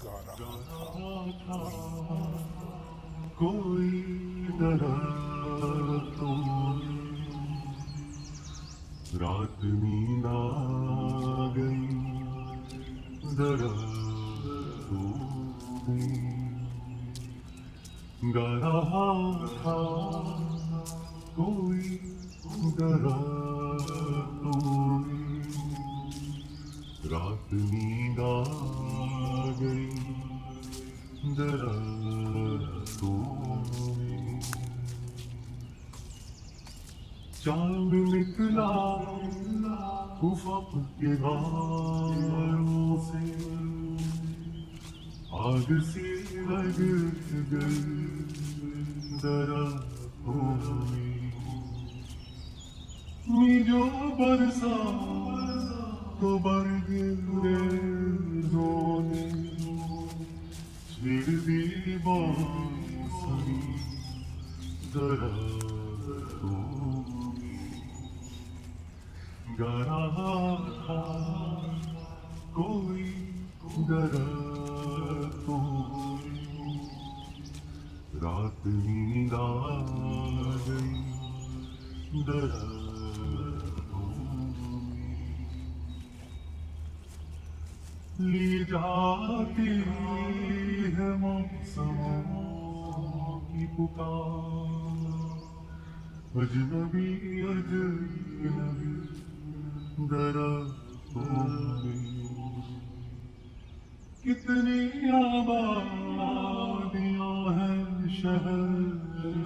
गा रहा था। था कोई दरा तो रात नींद आ गई दरा तो गा रहा था कोई दरा तो रात नींद आ गई दरा तो चांद निकला उफ़क़ के गारों से आग सी लग गई दरातों में जो बरसा तो बरग रेज़ों ने छेड़ दी बांसुरी दरातों गा रहा था कोई दरा तो रात नींद आ गई दरा तो ले जाती है मौसमों की पुकार अजनबी अजनबी दरा तो कितनी आबादियां हैं शहर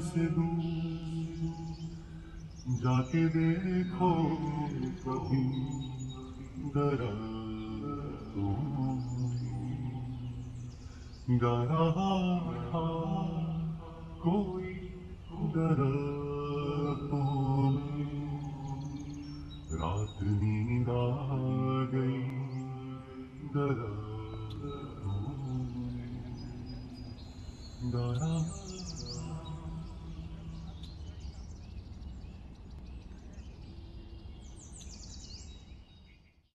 से दूर जाके देखो कभी दरा तो गा रहा था कोई दरा तो रात नींद आ गई दरा दरा